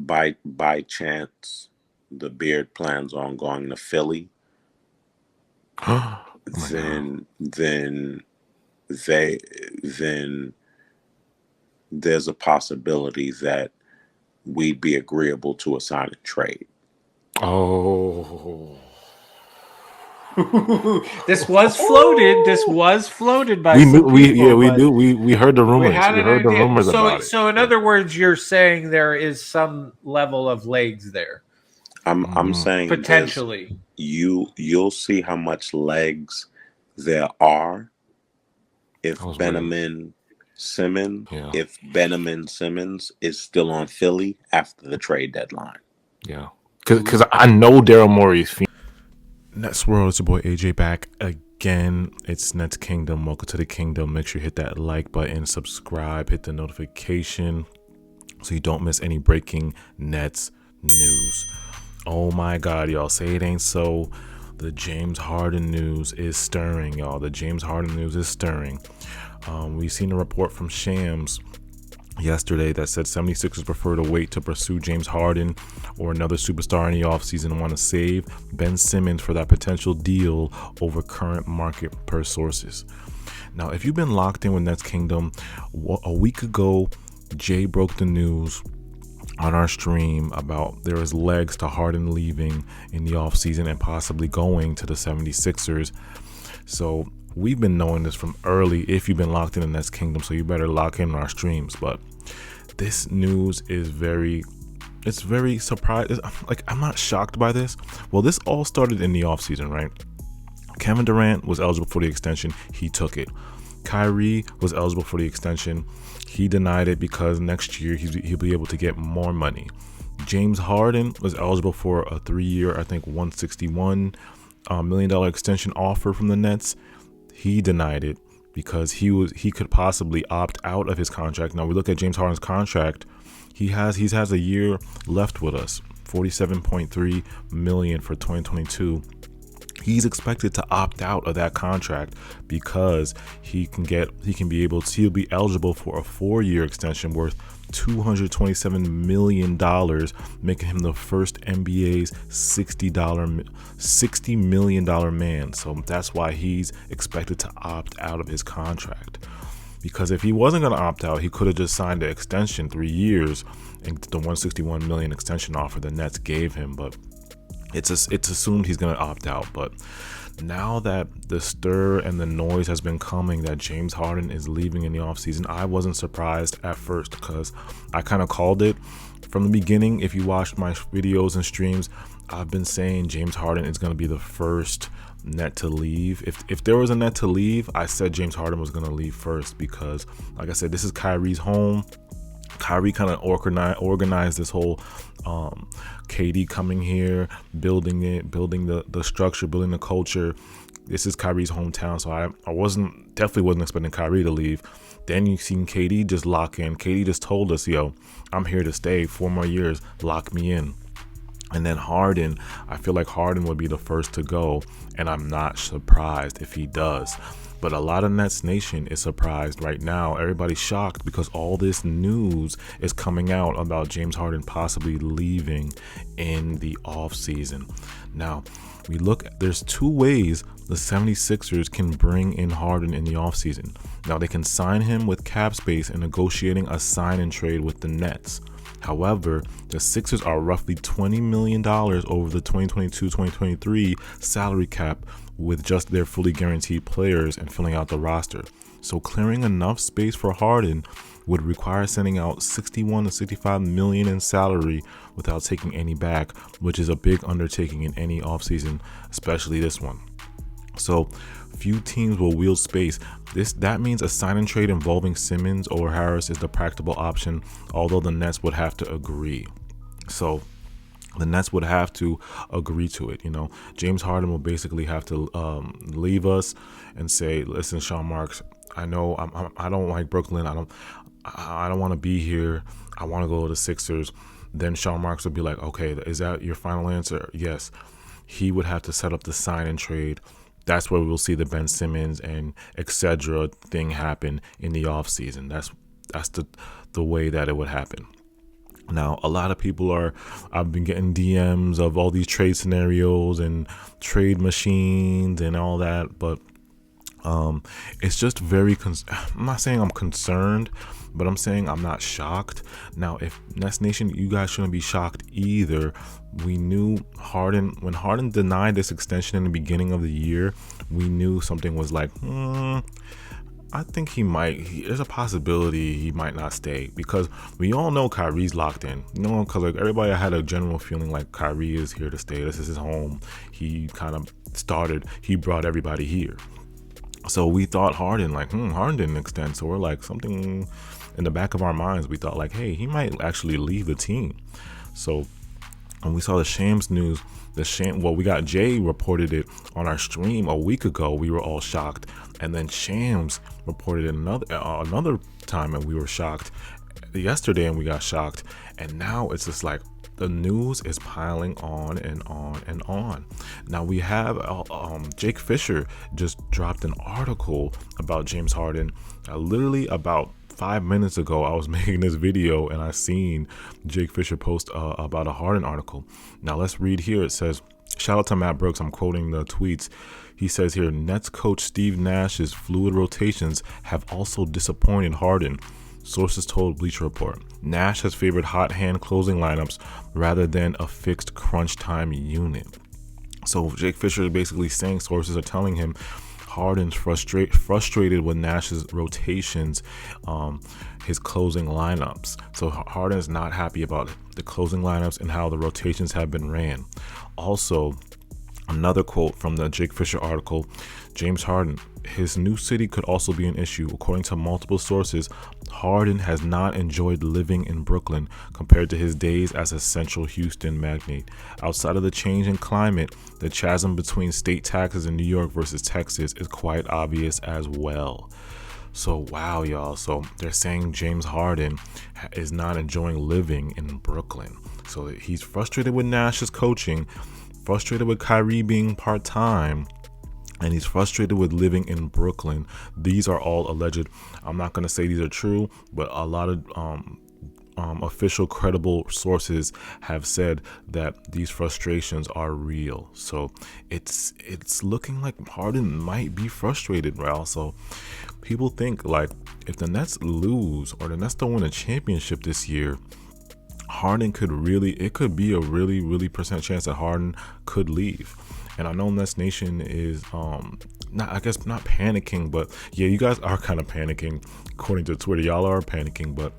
by chance the Beard plans on going to Philly, Oh my God. they then there's a possibility that we'd be agreeable to a sign and trade. Oh. This was floated. This was floated by We knew some we yeah people, we but knew we heard the we rumors. had We an heard the idea. rumors So, about it. so in Yeah. other words, you're saying there is some level of legs there, I'm Hmm. saying potentially. you'll see how much legs there are if I was waiting. Yeah. Benjamin Simmons is still on Philly after the trade deadline. Yeah. Because I know Daryl Morey's. Nets World, it's your boy AJ back again. It's Nets Kingdom. Welcome to the kingdom. Make sure you hit that like button, subscribe, hit the notification so you don't miss any breaking Nets news. Oh my God, y'all, say it ain't so. The James Harden news is stirring, y'all. The James Harden news is stirring. We've seen a report from Shams yesterday that said 76ers prefer to wait to pursue James Harden or another superstar in the offseason and want to save Ben Simmons for that potential deal over current market per sources. Now, if you've been locked in with Nets Kingdom, a week ago, Jay broke the news on our stream about there is legs to Harden leaving in the offseason and possibly going to the 76ers. So we've been knowing this from early if you've been locked in the Nets Kingdom, so you better lock in our streams. But this news is very surprised. Like, I'm not shocked by this. Well, this all started in the offseason, right? Kevin Durant was eligible for the extension. He took it. Kyrie was eligible for the extension. He denied it because next year he'll be able to get more money. James Harden was eligible for a 3-year, I think, $161 million extension offer from the Nets. He denied it because he could possibly opt out of his contract. Now we look at James Harden's contract. He has a year left with us, $47.3 million for 2022. He's expected to opt out of that contract because he'll be eligible for a 4-year extension worth $227 million, making him the first NBA's $60 million man. So that's why he's expected to opt out of his contract. Because if he wasn't going to opt out, he could have just signed the extension 3 years and the $161 million extension offer the Nets gave him. But it's assumed he's going to opt out. But now that the stir and the noise has been coming that James Harden is leaving in the offseason, I wasn't surprised at first because I kind of called it from the beginning. If you watched my videos and streams, I've been saying James Harden is going to be the first net to leave. If there was a net to leave, I said James Harden was going to leave first because, like I said, this is Kyrie's home. Kyrie kind of organized this whole KD coming here, building the structure, building the culture. This is Kyrie's hometown, so I definitely wasn't expecting Kyrie to leave. Then you seen KD just lock in. KD just told us, yo, I'm here to stay 4 more years, lock me in. And then Harden, I feel like Harden would be the first to go, and I'm not surprised if he does. But a lot of Nets Nation is surprised right now. Everybody's shocked because all this news is coming out about James Harden possibly leaving in the offseason. Now, there's 2 ways the 76ers can bring in Harden in the offseason. Now, they can sign him with cap space and negotiating a sign and trade with the Nets. However, the Sixers are roughly $20 million over the 2022-2023 salary cap with just their fully guaranteed players and filling out the roster. So clearing enough space for Harden would require sending out 61 to 65 million in salary without taking any back, which is a big undertaking in any offseason, especially this one. So few teams will wield space. That means a sign and trade involving Simmons or Harris is the practical option, although the Nets would have to agree. So the Nets would have to agree to it. James Harden will basically have to leave us and say, "Listen, Sean Marks, I know I don't like Brooklyn. I don't want to be here. I want to go to the Sixers." Then Sean Marks would be like, "Okay, is that your final answer?" Yes. He would have to set up the sign and trade. That's where we'll see the Ben Simmons and etc. thing happen in the offseason. That's the way that it would happen. Now, a lot of people I've been getting DMs of all these trade scenarios and trade machines and all that, but it's just I'm not saying I'm concerned, but I'm saying I'm not shocked. Now, if Nets Nation, you guys shouldn't be shocked either. We knew when Harden denied this extension in the beginning of the year, we knew something was like, I think there's a possibility he might not stay, because we all know Kyrie's locked in. Because like everybody had a general feeling like Kyrie is here to stay. This is his home. He brought everybody here. So we thought Harden didn't extend. So we're like, something in the back of our minds, we thought like, hey, he might actually leave the team. So when we saw the Shams news, we got Jay reported it on our stream a week ago. We were all shocked, and then Shams reported it another time, and we were shocked yesterday, and we got shocked. And now it's just like the news is piling on and on and on. Now we have Jake Fisher just dropped an article about James Harden. Literally about 5 minutes ago, I was making this video and I seen Jake Fisher post about a Harden article. Now let's read here. It says, shout out to Matt Brooks. I'm quoting the tweets. He says here, Nets coach Steve Nash's fluid rotations have also disappointed Harden. Sources told Bleacher Report. Nash has favored hot hand closing lineups rather than a fixed crunch time unit. So Jake Fisher is basically saying, sources are telling him, Harden's frustrated with Nash's rotations, his closing lineups. So Harden is not happy about the closing lineups and how the rotations have been ran. Also, another quote from the Jake Fisher article, James Harden, his new city could also be an issue. According to multiple sources, Harden has not enjoyed living in Brooklyn compared to his days as a central Houston magnate. Outside of the change in climate, the chasm between state taxes in New York versus Texas is quite obvious as well. So wow, y'all. So they're saying James Harden is not enjoying living in Brooklyn. So he's frustrated with Nash's coaching, frustrated with Kyrie being part-time, and he's frustrated with living in Brooklyn. These are all alleged. I'm not going to say these are true, but a lot of official credible sources have said that these frustrations are real. So it's looking like Harden might be frustrated, right? So people think like if the Nets lose or the Nets don't win a championship this year, Harden could be a really percent chance that Harden could leave. And I know Nets Nation is not panicking, but yeah, you guys are kind of panicking. According to Twitter, y'all are panicking, but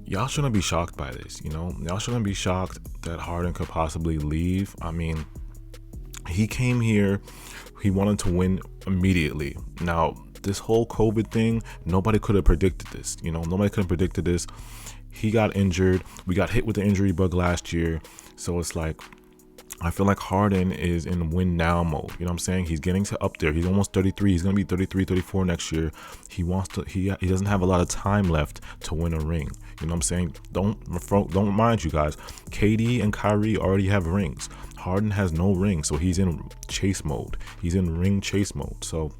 y'all shouldn't be shocked by this. Y'all shouldn't be shocked that Harden could possibly leave. I mean, he came here, he wanted to win immediately. Now, this whole COVID thing, nobody could have predicted this. Nobody could have predicted this. He got injured. We got hit with the injury bug last year. So it's like, I feel like Harden is in win now mode. You know what I'm saying? He's getting to up there. He's almost 33. He's going to be 33, 34 next year. He doesn't have a lot of time left to win a ring. You know what I'm saying? Don't remind you guys, KD and Kyrie already have rings. Harden has no ring, so he's in chase mode. He's in ring chase mode. So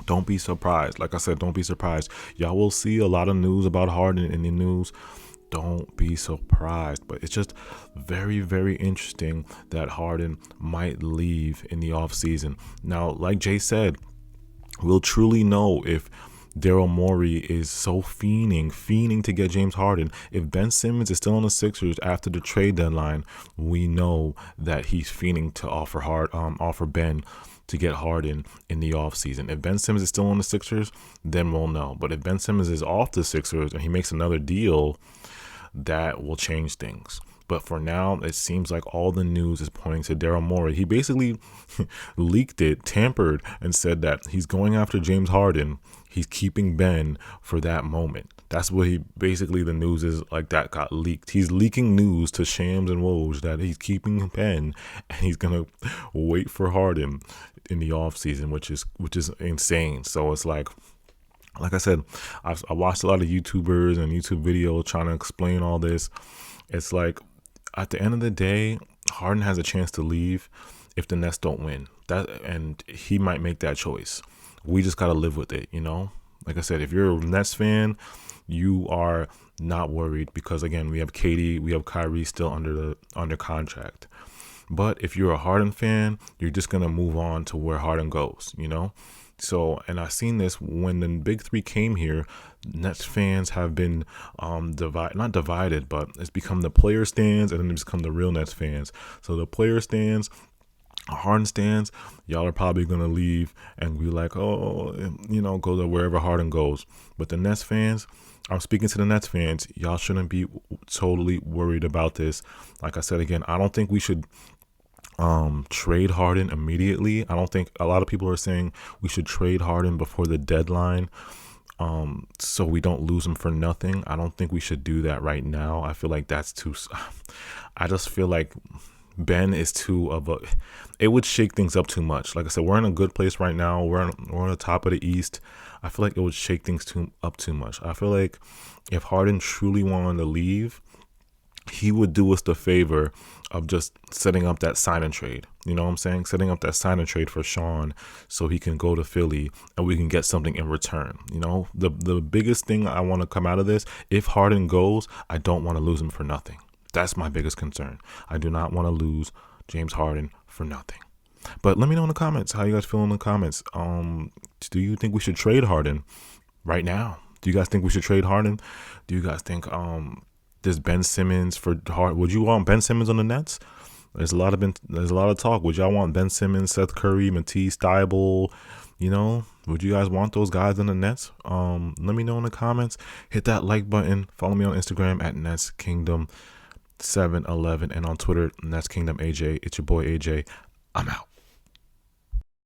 don't be surprised. Like I said, don't be surprised. Y'all will see a lot of news about Harden in the news. Don't be surprised. But it's just very, very interesting that Harden might leave in the offseason. Now, like Jay said, we'll truly know if Daryl Morey is so fiending to get James Harden. If Ben Simmons is still on the Sixers after the trade deadline, we know that he's fiending to offer Ben to get Harden in the offseason. If Ben Simmons is still on the Sixers, then we'll know. But if Ben Simmons is off the Sixers and he makes another deal, that will change things. But for now, it seems like all the news is pointing to Daryl Morey. He basically leaked it, tampered, and said that he's going after James Harden. He's keeping Ben for that moment. That's what the news is like that got leaked. He's leaking news to Shams and Woj that he's keeping Ben and he's going to wait for Harden in the offseason, which is insane. So it's like I said, I watched a lot of YouTubers and YouTube videos trying to explain all this. It's like, at the end of the day, Harden has a chance to leave if the Nets don't win. And he might make that choice. We just got to live with it, Like I said, if you're a Nets fan, you are not worried because, again, we have KD, we have Kyrie still under contract. But if you're a Harden fan, you're just going to move on to where Harden goes, you know? So, and I've seen this when the big three came here, Nets fans have been not divided, but it's become the player stands and then it's become the real Nets fans. So the player stands, Harden stands, y'all are probably going to leave and be like, oh, you know, go to wherever Harden goes. But the Nets fans, I'm speaking to the Nets fans, y'all shouldn't be totally worried about this. Like I said, again, I don't think we should trade Harden immediately. I don't think a lot of people are saying we should trade Harden before the deadline, so we don't lose him for nothing. I don't think we should do that right now. I feel like that's too. I just feel like Ben is too of a. It would shake things up too much. Like I said, we're in a good place right now. We're on the top of the East. I feel like it would shake things up too much. I feel like if Harden truly wanted to leave, he would do us the favor of just setting up that sign and trade. You know what I'm saying? Setting up that sign and trade for Sean so he can go to Philly and we can get something in return. You know, the biggest thing I want to come out of this, if Harden goes, I don't want to lose him for nothing. That's my biggest concern. I do not want to lose James Harden for nothing. But let me know in the comments how you guys feel in the comments. Do you think we should trade Harden right now? Do you guys think we should trade Harden? Do you guys think there's Ben Simmons for Harden? Would you want Ben Simmons on the Nets? There's a lot of talk. Would y'all want Ben Simmons, Seth Curry, Matisse Thybulle? You know, would you guys want those guys in the Nets? Let me know in the comments. Hit that like button. Follow me on Instagram at Nets Kingdom 711 and on Twitter Nets Kingdom AJ. It's your boy AJ. I'm out.